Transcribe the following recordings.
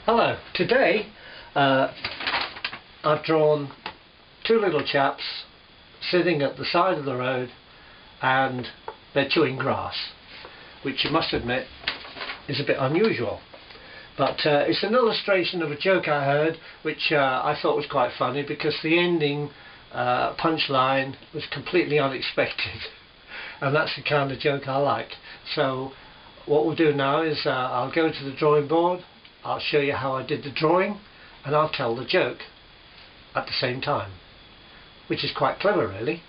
Hello, today I've drawn two little chaps sitting at the side of the road and they're chewing grass, which you must admit is a bit unusual. But it's an illustration of a joke I heard which I thought was quite funny because the ending punchline was completely unexpected and that's the kind of joke I like. So what we'll do now is I'll go to the drawing board, I'll show you how I did the drawing and I'll tell the joke at the same time, which is quite clever really.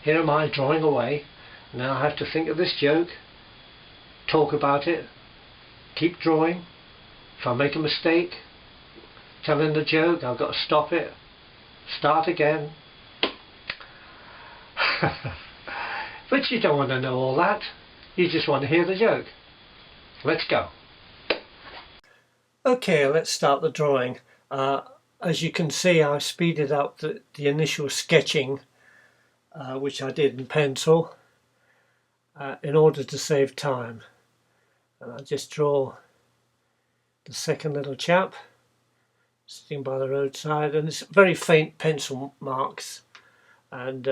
Here am I drawing away, and now I have to think of this joke, talk about it, keep drawing. If I make a mistake telling the joke, I've got to stop it, start again. But you don't want to know all that, you just want to hear the joke. Let's go. Okay, let's start the drawing. As you can see, I've speeded up the initial sketching, which I did in pencil, in order to save time. And I'll just draw the second little chap sitting by the roadside, and it's very faint pencil marks. And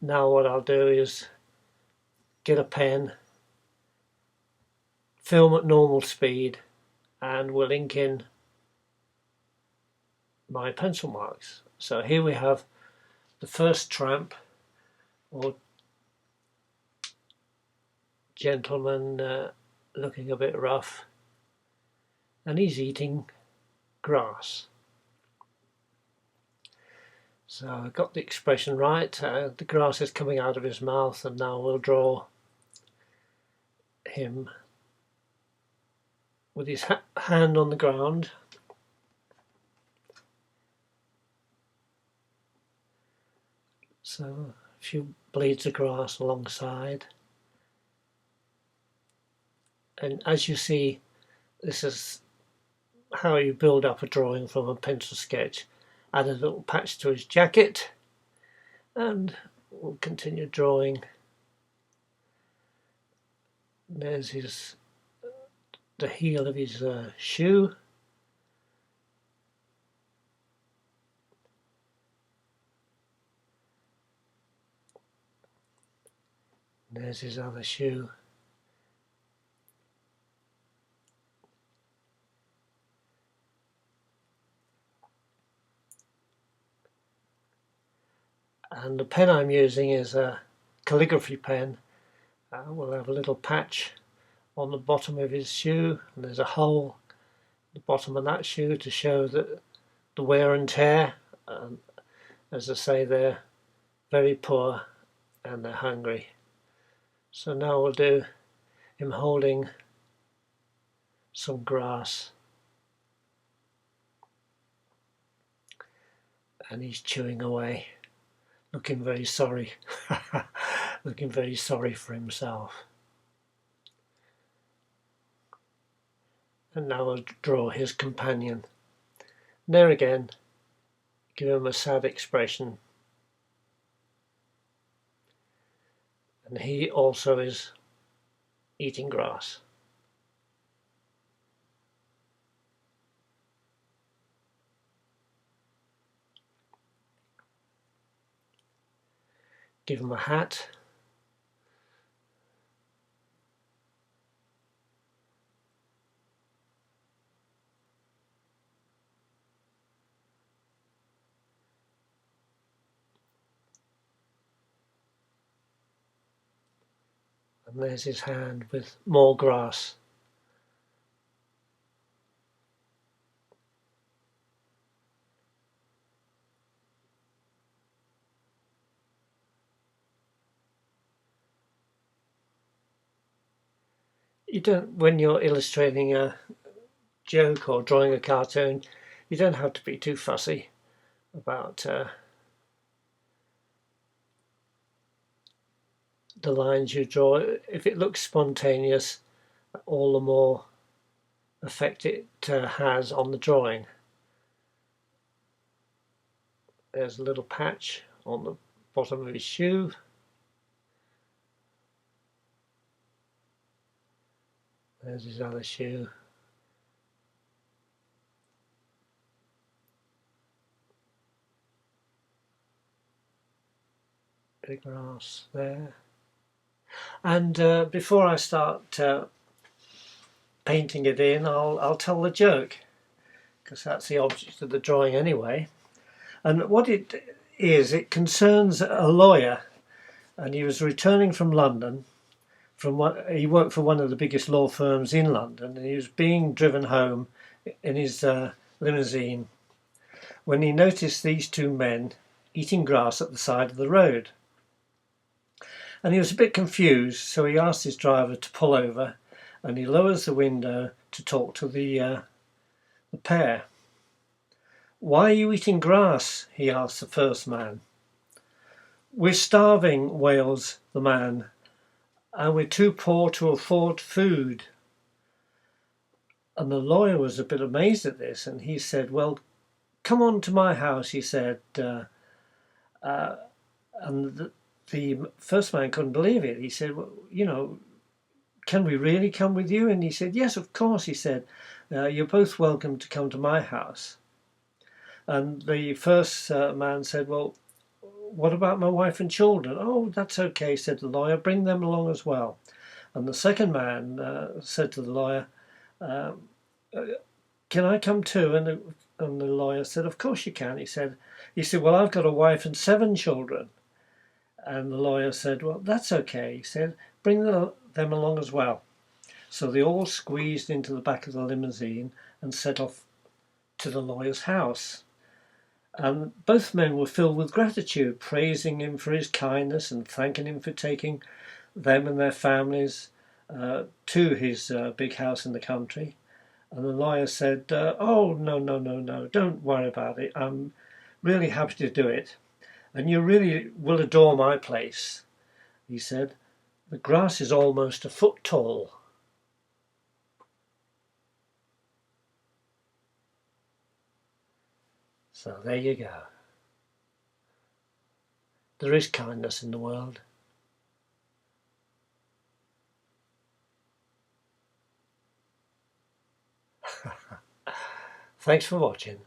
now what I'll do is get a pen, film at normal speed, and we'll ink in my pencil marks. So here we have the first tramp or gentleman looking a bit rough, and he's eating grass. So I got the expression right, the grass is coming out of his mouth, and now we'll draw him with his hand on the ground. So a few blades of grass alongside. And as you see, this is how you build up a drawing from a pencil sketch. Add a little patch to his jacket, and we'll continue drawing. There's the heel of his shoe. There's his other shoe. And the pen I'm using is a calligraphy pen. We'll have a little patch on the bottom of his shoe, and there's a hole at the bottom of that shoe to show that the wear and tear. As I say, they're very poor and they're hungry. So now we'll do him holding some grass, and he's chewing away, looking very sorry, looking very sorry for himself. And now we'll draw his companion. And there again, give him a sad expression. And he also is eating grass. Give him a hat. And there's his hand with more grass. You don't, when you're illustrating a joke or drawing a cartoon, you don't have to be too fussy about the lines you draw. If it looks spontaneous, all the more effect it has on the drawing. There's a little patch on the bottom of his shoe. There's his other shoe. Bit of grass there. And before I start painting it in, I'll tell the joke, because that's the object of the drawing anyway. And what it is, it concerns a lawyer, and he was returning from London. He worked for one of the biggest law firms in London, and he was being driven home in his limousine when he noticed these two men eating grass at the side of the road. And he was a bit confused, so he asked his driver to pull over, and he lowers the window to talk to the pair. "Why are you eating grass?" he asked the first man. "We're starving," wails the man, "and we're too poor to afford food." And the lawyer was a bit amazed at this, and he said, "Well, come on to my house," he said. And the first man couldn't believe it. He said, "Well, you know, can we really come with you?" And he said, "Yes, of course," he said. "You're both welcome to come to my house." And the first man said, "Well, what about my wife and children?" "Oh, that's okay," said the lawyer. "Bring them along as well." And the second man said to the lawyer, "Can I come too?" And the lawyer said, "Of course you can." He said, "Well, I've got a wife and 7 children." And the lawyer said, "Well, that's okay." He said, "Bring them along as well." So they all squeezed into the back of the limousine and set off to the lawyer's house. And both men were filled with gratitude, praising him for his kindness and thanking him for taking them and their families to his big house in the country. And the lawyer said, "Oh, no, don't worry about it. I'm really happy to do it. And you really will adore my place," he said. "The grass is almost a foot tall." So there you go. There is kindness in the world. Thanks for watching.